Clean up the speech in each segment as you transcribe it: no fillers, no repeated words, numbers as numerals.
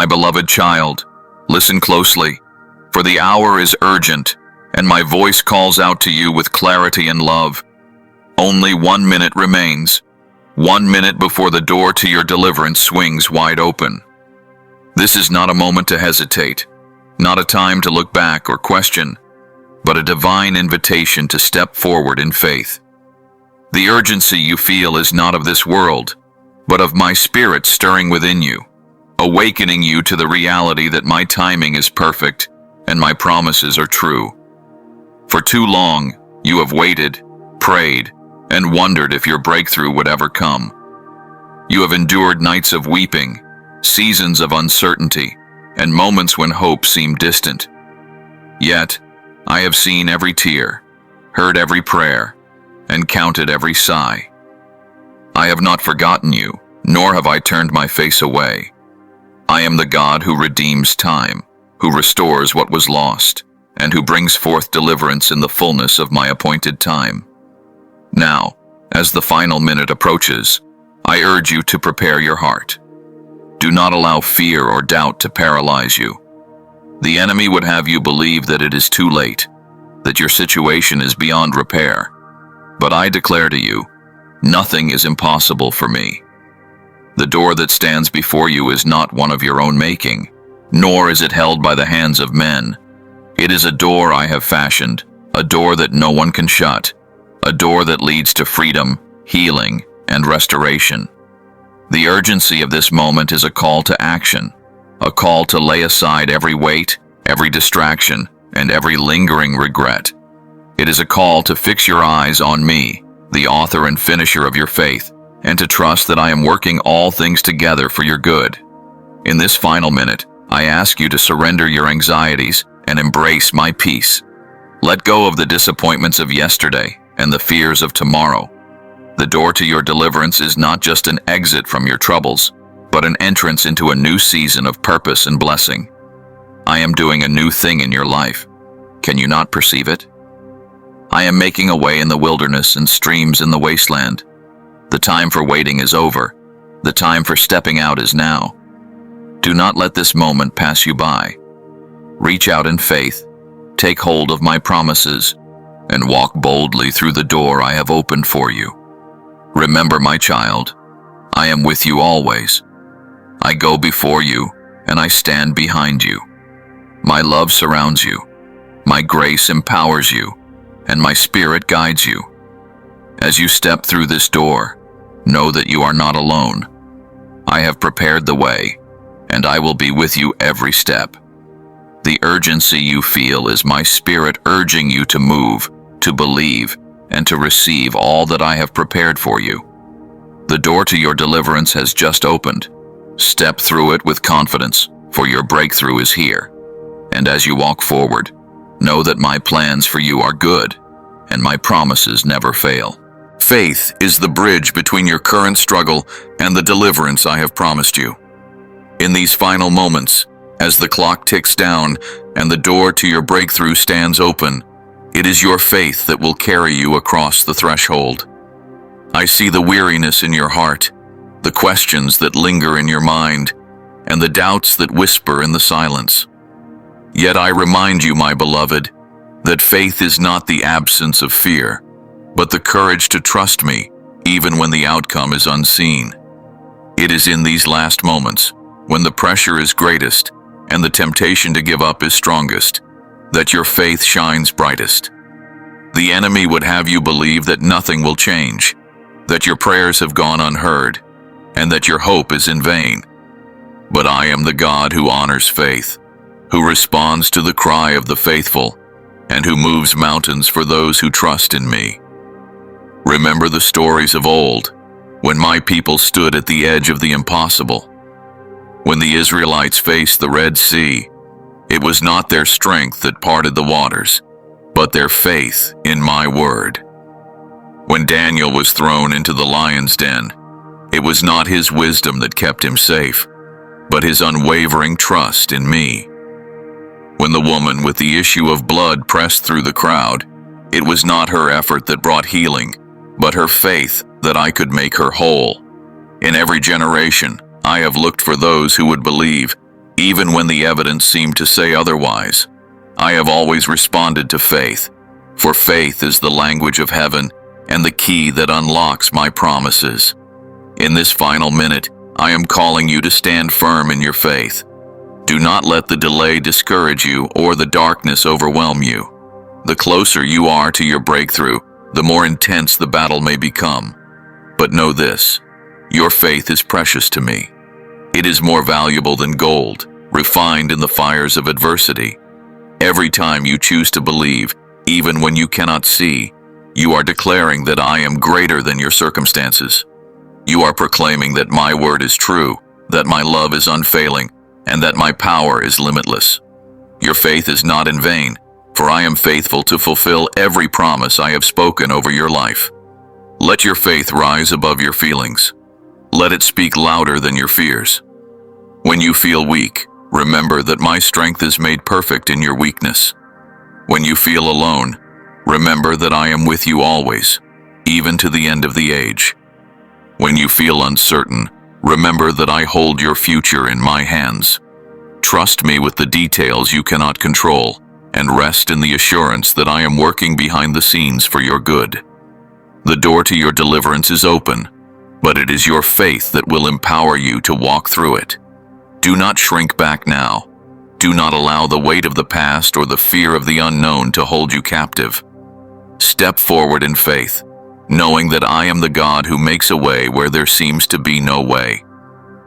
My beloved child, listen closely, for the hour is urgent, and my voice calls out to you with clarity and love. Only 1 minute remains, 1 minute before the door to your deliverance swings wide open. This is not a moment to hesitate, not a time to look back or question, but a divine invitation to step forward in faith. The urgency you feel is not of this world, but of my Spirit stirring within you, awakening you to the reality that my timing is perfect and my promises are true. For too long, you have waited, prayed, and wondered if your breakthrough would ever come. You have endured nights of weeping, seasons of uncertainty, and moments when hope seemed distant. Yet, I have seen every tear, heard every prayer, and counted every sigh. I have not forgotten you, nor have I turned my face away. I am the God who redeems time, who restores what was lost, and who brings forth deliverance in the fullness of my appointed time. Now, as the final minute approaches, I urge you to prepare your heart. Do not allow fear or doubt to paralyze you. The enemy would have you believe that it is too late, that your situation is beyond repair. But I declare to you, nothing is impossible for me. The door that stands before you is not one of your own making, nor is it held by the hands of men. It is a door I have fashioned, a door that no one can shut, a door that leads to freedom, healing, and restoration. The urgency of this moment is a call to action, a call to lay aside every weight, every distraction, and every lingering regret. It is a call to fix your eyes on me, the author and finisher of your faith, and to trust that I am working all things together for your good. In this final minute, I ask you to surrender your anxieties and embrace my peace. Let go of the disappointments of yesterday and the fears of tomorrow. The door to your deliverance is not just an exit from your troubles, but an entrance into a new season of purpose and blessing. I am doing a new thing in your life. Can you not perceive it? I am making a way in the wilderness and streams in the wasteland. The time for waiting is over. The time for stepping out is now. Do not let this moment pass you by. Reach out in faith, take hold of my promises, and walk boldly through the door I have opened for you. Remember, my child, I am with you always. I go before you, and I stand behind you. My love surrounds you. My grace empowers you, and my Spirit guides you. As you step through this door, know that you are not alone. I have prepared the way, and I will be with you every step. The urgency you feel is my Spirit urging you to move, to believe, and to receive all that I have prepared for you. The door to your deliverance has just opened. Step through it with confidence, for your breakthrough is here. And as you walk forward, know that my plans for you are good, and my promises never fail. Faith is the bridge between your current struggle and the deliverance I have promised you. In these final moments, as the clock ticks down and the door to your breakthrough stands open, it is your faith that will carry you across the threshold. I see the weariness in your heart, the questions that linger in your mind, and the doubts that whisper in the silence. Yet I remind you, my beloved, that faith is not the absence of fear, but the courage to trust me, even when the outcome is unseen. It is in these last moments, when the pressure is greatest and the temptation to give up is strongest, that your faith shines brightest. The enemy would have you believe that nothing will change, that your prayers have gone unheard, and that your hope is in vain. But I am the God who honors faith, who responds to the cry of the faithful, and who moves mountains for those who trust in me. Remember the stories of old, when my people stood at the edge of the impossible. When the Israelites faced the Red Sea, it was not their strength that parted the waters, but their faith in my word. When Daniel was thrown into the lion's den, it was not his wisdom that kept him safe, but his unwavering trust in me. When the woman with the issue of blood pressed through the crowd, it was not her effort that brought healing, but her faith that I could make her whole. In every generation, I have looked for those who would believe, even when the evidence seemed to say otherwise. I have always responded to faith, for faith is the language of heaven and the key that unlocks my promises. In this final minute, I am calling you to stand firm in your faith. Do not let the delay discourage you or the darkness overwhelm you. The closer you are to your breakthrough, the more intense the battle may become. But know this, your faith is precious to me. It is more valuable than gold, refined in the fires of adversity. Every time you choose to believe, even when you cannot see, you are declaring that I am greater than your circumstances. You are proclaiming that my word is true, that my love is unfailing, and that my power is limitless. Your faith is not in vain, for I am faithful to fulfill every promise I have spoken over your life. Let your faith rise above your feelings. Let it speak louder than your fears. When you feel weak, remember that my strength is made perfect in your weakness. When you feel alone, remember that I am with you always, even to the end of the age. When you feel uncertain, remember that I hold your future in my hands. Trust me with the details you cannot control, and rest in the assurance that I am working behind the scenes for your good. The door to your deliverance is open, but it is your faith that will empower you to walk through it. Do not shrink back now. Do not allow the weight of the past or the fear of the unknown to hold you captive. Step forward in faith, knowing that I am the God who makes a way where there seems to be no way.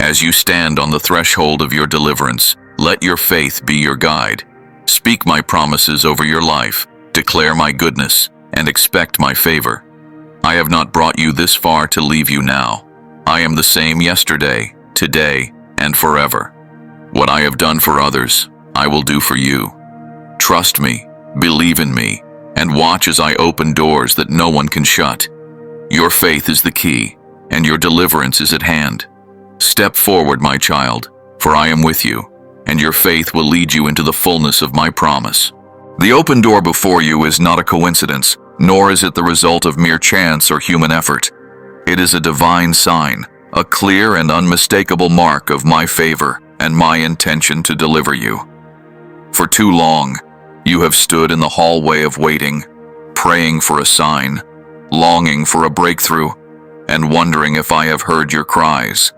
As you stand on the threshold of your deliverance, let your faith be your guide. Speak my promises over your life, declare my goodness, and expect my favor. I have not brought you this far to leave you now. I am the same yesterday, today, and forever. What I have done for others, I will do for you. Trust me, believe in me, and watch as I open doors that no one can shut. Your faith is the key, and your deliverance is at hand. Step forward, my child, for I am with you, and your faith will lead you into the fullness of my promise. The open door before you is not a coincidence, nor is it the result of mere chance or human effort. It is a divine sign, a clear and unmistakable mark of my favor and my intention to deliver you. For too long, you have stood in the hallway of waiting, praying for a sign, longing for a breakthrough, and wondering if I have heard your cries.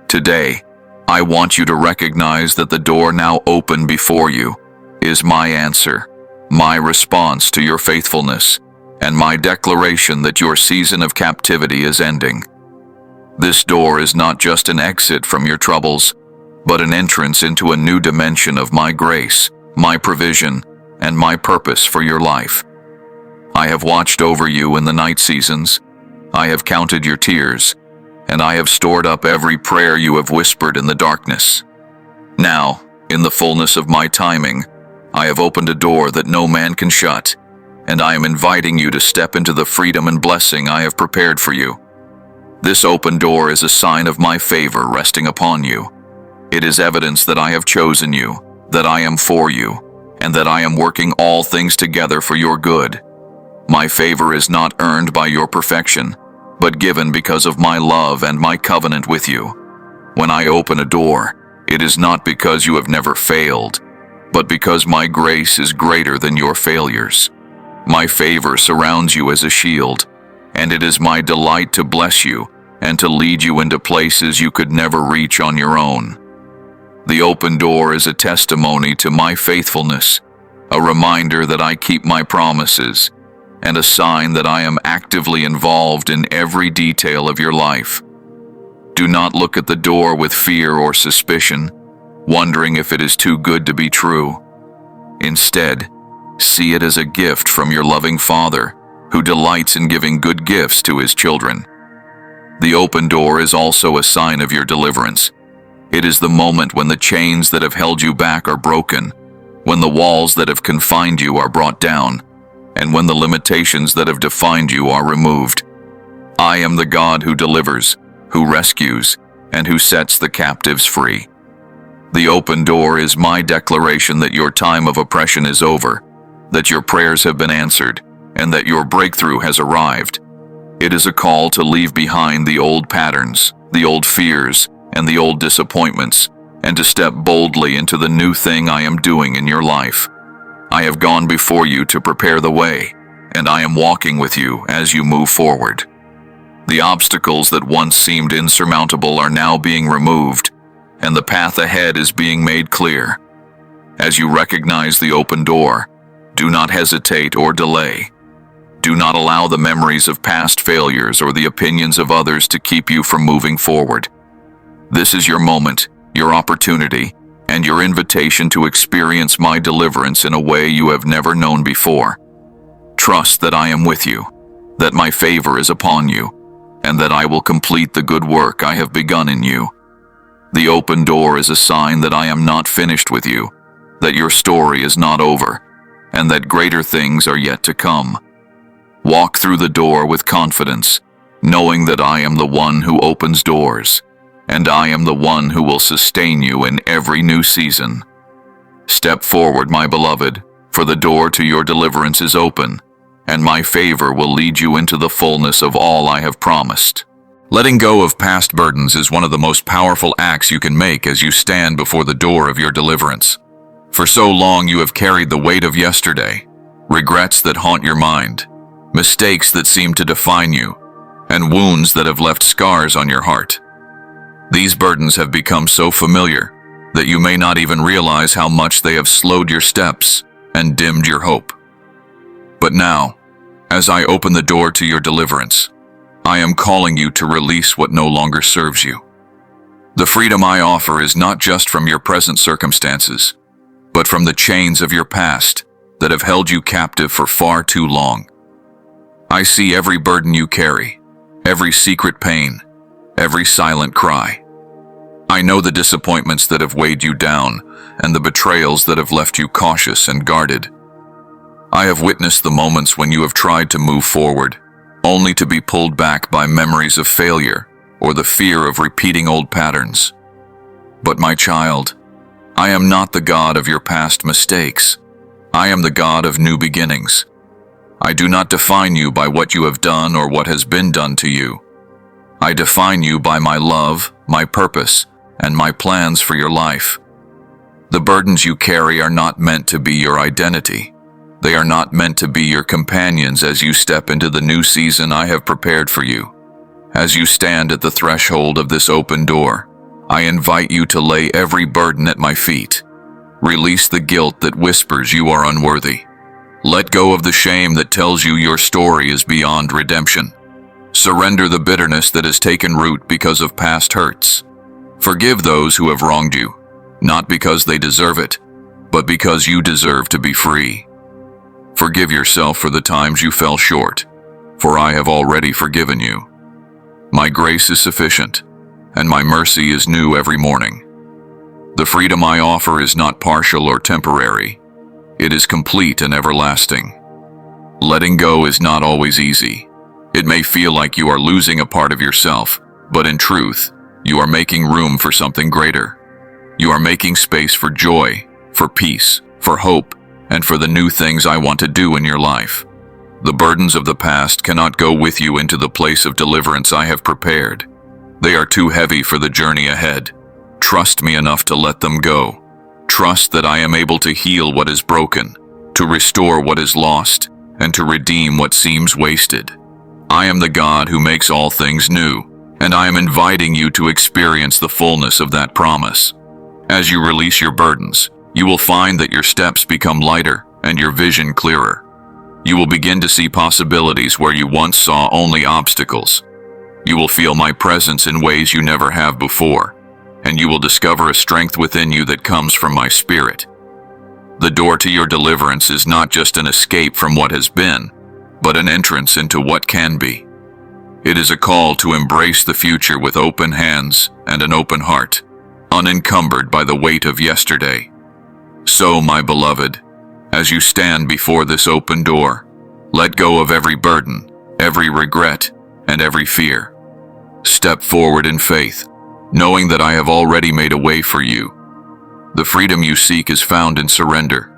Today, I want you to recognize that the door now open before you is my answer, my response to your faithfulness, and my declaration that your season of captivity is ending. This door is not just an exit from your troubles, but an entrance into a new dimension of my grace, my provision, and my purpose for your life. I have watched over you in the night seasons. I have counted your tears, and I have stored up every prayer you have whispered in the darkness. Now, in the fullness of my timing, I have opened a door that no man can shut, and I am inviting you to step into the freedom and blessing I have prepared for you. This open door is a sign of my favor resting upon you. It is evidence that I have chosen you, that I am for you, and that I am working all things together for your good. My favor is not earned by your perfection, but given because of my love and my covenant with you. When I open a door, it is not because you have never failed, but because my grace is greater than your failures. My favor surrounds you as a shield, and it is my delight to bless you and to lead you into places you could never reach on your own. The open door is a testimony to my faithfulness, a reminder that I keep my promises, and a sign that I am actively involved in every detail of your life. Do not look at the door with fear or suspicion, wondering if it is too good to be true. Instead, see it as a gift from your loving Father, who delights in giving good gifts to his children. The open door is also a sign of your deliverance. It is the moment when the chains that have held you back are broken, when the walls that have confined you are brought down, and when the limitations that have defined you are removed. I am the God who delivers, who rescues, and who sets the captives free. The open door is my declaration that your time of oppression is over, that your prayers have been answered, and that your breakthrough has arrived. It is a call to leave behind the old patterns, the old fears, and the old disappointments, and to step boldly into the new thing I am doing in your life. I have gone before you to prepare the way, and I am walking with you as you move forward. The obstacles that once seemed insurmountable are now being removed, and the path ahead is being made clear. As you recognize the open door, do not hesitate or delay. Do not allow the memories of past failures or the opinions of others to keep you from moving forward. This is your moment, your opportunity, and your invitation to experience my deliverance in a way you have never known before. Trust that I am with you, that my favor is upon you, and that I will complete the good work I have begun in you. The open door is a sign that I am not finished with you, that your story is not over, and that greater things are yet to come. Walk through the door with confidence, knowing that I am the one who opens doors, and I am the one who will sustain you in every new season. Step forward, my beloved, for the door to your deliverance is open, and my favor will lead you into the fullness of all I have promised. Letting go of past burdens is one of the most powerful acts you can make as you stand before the door of your deliverance. For so long you have carried the weight of yesterday, regrets that haunt your mind, mistakes that seem to define you, and wounds that have left scars on your heart. These burdens have become so familiar that you may not even realize how much they have slowed your steps and dimmed your hope. But now, as I open the door to your deliverance, I am calling you to release what no longer serves you. The freedom I offer is not just from your present circumstances, but from the chains of your past that have held you captive for far too long. I see every burden you carry, every secret pain, every silent cry. I know the disappointments that have weighed you down and the betrayals that have left you cautious and guarded. I have witnessed the moments when you have tried to move forward, only to be pulled back by memories of failure or the fear of repeating old patterns. But my child, I am not the God of your past mistakes. I am the God of new beginnings. I do not define you by what you have done or what has been done to you. I define you by my love, my purpose, and my plans for your life. The burdens you carry are not meant to be your identity. They are not meant to be your companions as you step into the new season I have prepared for you. As you stand at the threshold of this open door, I invite you to lay every burden at my feet. Release the guilt that whispers you are unworthy. Let go of the shame that tells you your story is beyond redemption. Surrender the bitterness that has taken root because of past hurts. Forgive those who have wronged you, not because they deserve it, but because you deserve to be free. Forgive yourself for the times you fell short, for I have already forgiven you. My grace is sufficient, and my mercy is new every morning. The freedom I offer is not partial or temporary. It is complete and everlasting. Letting go is not always easy. It may feel like you are losing a part of yourself, but in truth, you are making room for something greater. You are making space for joy, for peace, for hope, and for the new things I want to do in your life. The burdens of the past cannot go with you into the place of deliverance I have prepared. They are too heavy for the journey ahead. Trust me enough to let them go. Trust that I am able to heal what is broken, to restore what is lost, and to redeem what seems wasted. I am the God who makes all things new, and I am inviting you to experience the fullness of that promise. As you release your burdens, you will find that your steps become lighter and your vision clearer. You will begin to see possibilities where you once saw only obstacles. You will feel my presence in ways you never have before, and you will discover a strength within you that comes from my spirit. The door to your deliverance is not just an escape from what has been, but an entrance into what can be. It is a call to embrace the future with open hands and an open heart, unencumbered by the weight of yesterday. So, my beloved, as you stand before this open door, let go of every burden, every regret, and every fear. Step forward in faith, knowing that I have already made a way for you. The freedom you seek is found in surrender,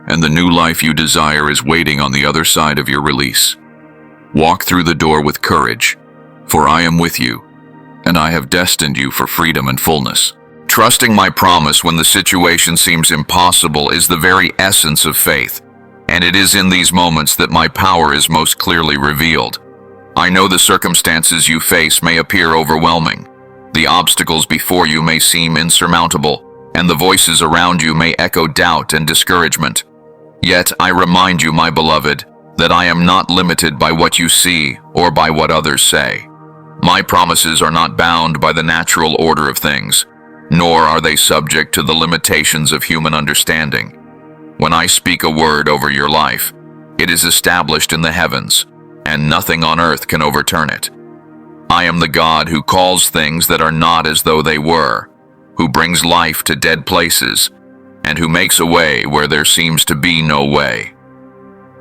and the new life you desire is waiting on the other side of your release. Walk through the door with courage, for I am with you, and I have destined you for freedom and fullness. Trusting my promise when the situation seems impossible is the very essence of faith, and it is in these moments that my power is most clearly revealed. I know the circumstances you face may appear overwhelming. The obstacles before you may seem insurmountable, and the voices around you may echo doubt and discouragement. Yet I remind you, my beloved, that I am not limited by what you see or by what others say. My promises are not bound by the natural order of things, nor are they subject to the limitations of human understanding. When I speak a word over your life, it is established in the heavens, and nothing on earth can overturn it. I am the God who calls things that are not as though they were, who brings life to dead places, and who makes a way where there seems to be no way.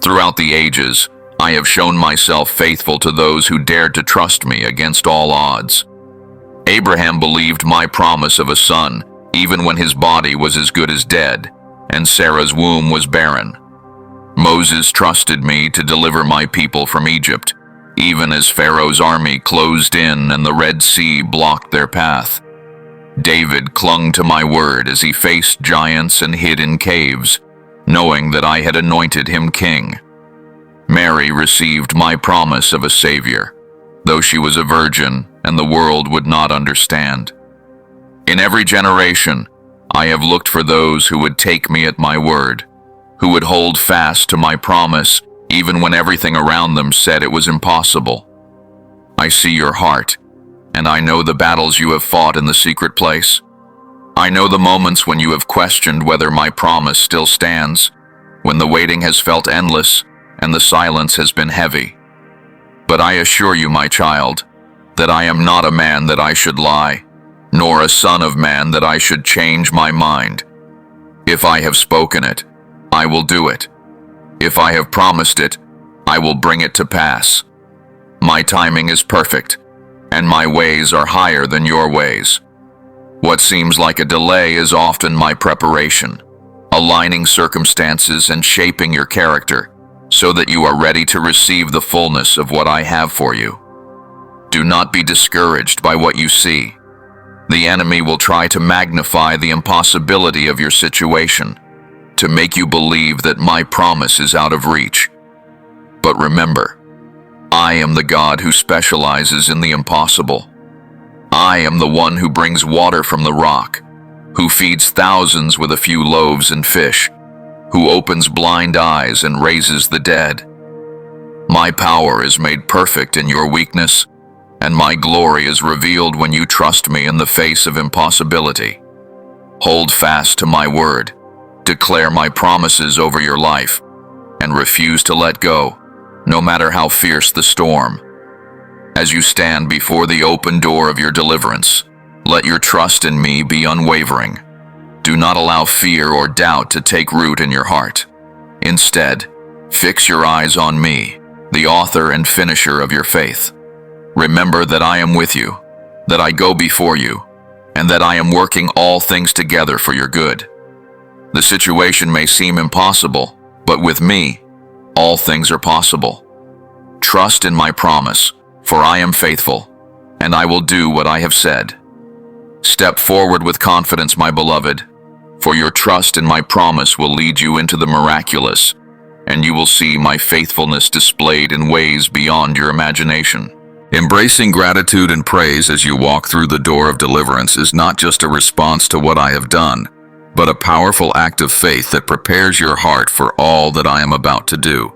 Throughout the ages, I have shown myself faithful to those who dared to trust me against all odds. Abraham believed my promise of a son, even when his body was as good as dead, and Sarah's womb was barren. Moses trusted me to deliver my people from Egypt, even as Pharaoh's army closed in and the Red Sea blocked their path. David clung to my word as he faced giants and hid in caves, knowing that I had anointed him king. Mary received my promise of a Savior, though she was a virgin and the world would not understand. In every generation, I have looked for those who would take me at my word, who would hold fast to my promise even when everything around them said it was impossible. I see your heart, and I know the battles you have fought in the secret place. I know the moments when you have questioned whether my promise still stands, when the waiting has felt endless and the silence has been heavy. But I assure you, my child, that I am not a man that I should lie, nor a son of man that I should change my mind. If I have spoken it, I will do it. If I have promised it, I will bring it to pass. My timing is perfect, and my ways are higher than your ways. What seems like a delay is often my preparation, aligning circumstances and shaping your character so that you are ready to receive the fullness of what I have for you. Do not be discouraged by what you see. The enemy will try to magnify the impossibility of your situation, to make you believe that my promise is out of reach. But remember, I am the God who specializes in the impossible. I am the one who brings water from the rock, who feeds thousands with a few loaves and fish, who opens blind eyes and raises the dead. My power is made perfect in your weakness, and my glory is revealed when you trust me in the face of impossibility. Hold fast to my word, declare my promises over your life, and refuse to let go, no matter how fierce the storm. As you stand before the open door of your deliverance, let your trust in me be unwavering. Do not allow fear or doubt to take root in your heart. Instead, fix your eyes on me, the author and finisher of your faith. Remember that I am with you, that I go before you, and that I am working all things together for your good. The situation may seem impossible, but with me, all things are possible. Trust in my promise, for I am faithful, and I will do what I have said. Step forward with confidence, my beloved, for your trust in my promise will lead you into the miraculous, and you will see my faithfulness displayed in ways beyond your imagination. Embracing gratitude and praise as you walk through the door of deliverance is not just a response to what I have done, but a powerful act of faith that prepares your heart for all that I am about to do.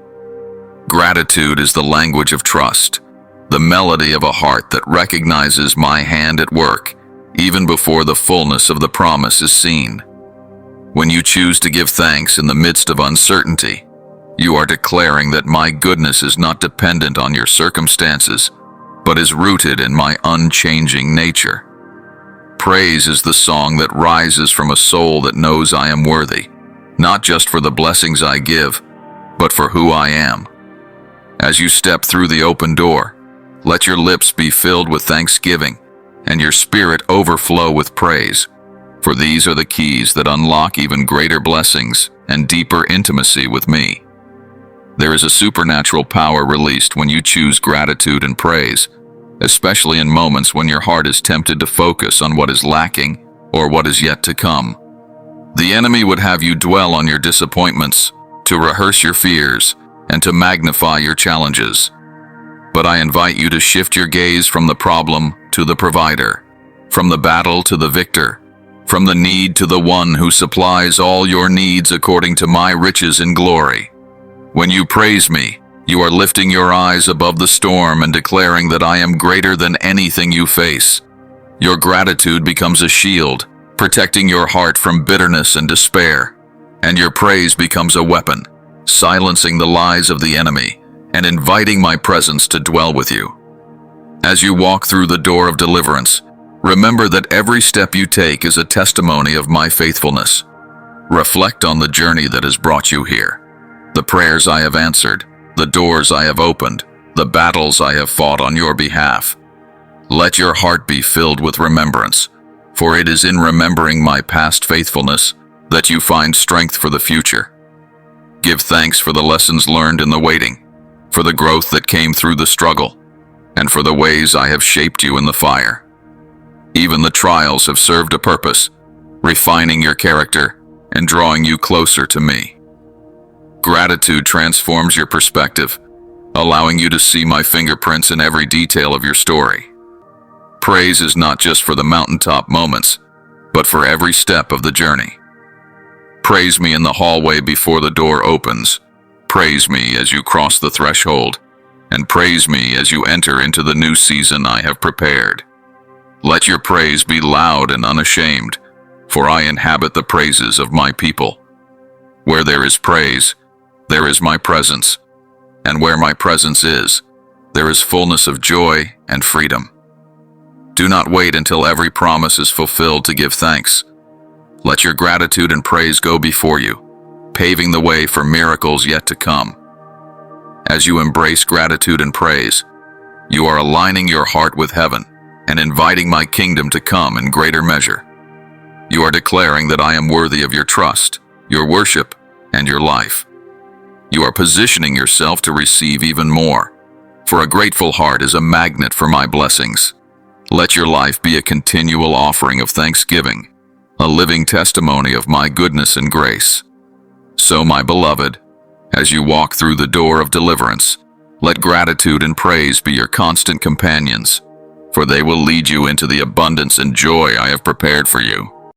Gratitude is the language of trust, the melody of a heart that recognizes my hand at work, even before the fullness of the promise is seen. When you choose to give thanks in the midst of uncertainty, you are declaring that my goodness is not dependent on your circumstances, but is rooted in my unchanging nature. Praise is the song that rises from a soul that knows I am worthy, not just for the blessings I give, but for who I am. As you step through the open door, let your lips be filled with thanksgiving and your spirit overflow with praise, for these are the keys that unlock even greater blessings and deeper intimacy with me. There is a supernatural power released when you choose gratitude and praise, especially in moments when your heart is tempted to focus on what is lacking or what is yet to come. The enemy would have you dwell on your disappointments, to rehearse your fears, and to magnify your challenges. But I invite you to shift your gaze from the problem to the provider, from the battle to the victor, from the need to the one who supplies all your needs according to my riches in glory. When you praise me, you are lifting your eyes above the storm and declaring that I am greater than anything you face. Your gratitude becomes a shield, protecting your heart from bitterness and despair, and your praise becomes a weapon, silencing the lies of the enemy and inviting my presence to dwell with you. As you walk through the door of deliverance, remember that every step you take is a testimony of my faithfulness. Reflect on the journey that has brought you here, the prayers I have answered, the doors I have opened, the battles I have fought on your behalf. Let your heart be filled with remembrance, for it is in remembering my past faithfulness that you find strength for the future. Give thanks for the lessons learned in the waiting, for the growth that came through the struggle, and for the ways I have shaped you in the fire. Even the trials have served a purpose, refining your character and drawing you closer to me. Gratitude transforms your perspective, allowing you to see my fingerprints in every detail of your story. Praise is not just for the mountaintop moments, but for every step of the journey. Praise me in the hallway before the door opens. Praise me as you cross the threshold, and praise me as you enter into the new season I have prepared. Let your praise be loud and unashamed, for I inhabit the praises of my people. Where there is praise, there is my presence, and where my presence is, there is fullness of joy and freedom. Do not wait until every promise is fulfilled to give thanks. Let your gratitude and praise go before you, paving the way for miracles yet to come. As you embrace gratitude and praise, you are aligning your heart with heaven and inviting my kingdom to come in greater measure. You are declaring that I am worthy of your trust, your worship, and your life. You are positioning yourself to receive even more, for a grateful heart is a magnet for my blessings. Let your life be a continual offering of thanksgiving, a living testimony of my goodness and grace. So, my beloved, as you walk through the door of deliverance, let gratitude and praise be your constant companions, for they will lead you into the abundance and joy I have prepared for you.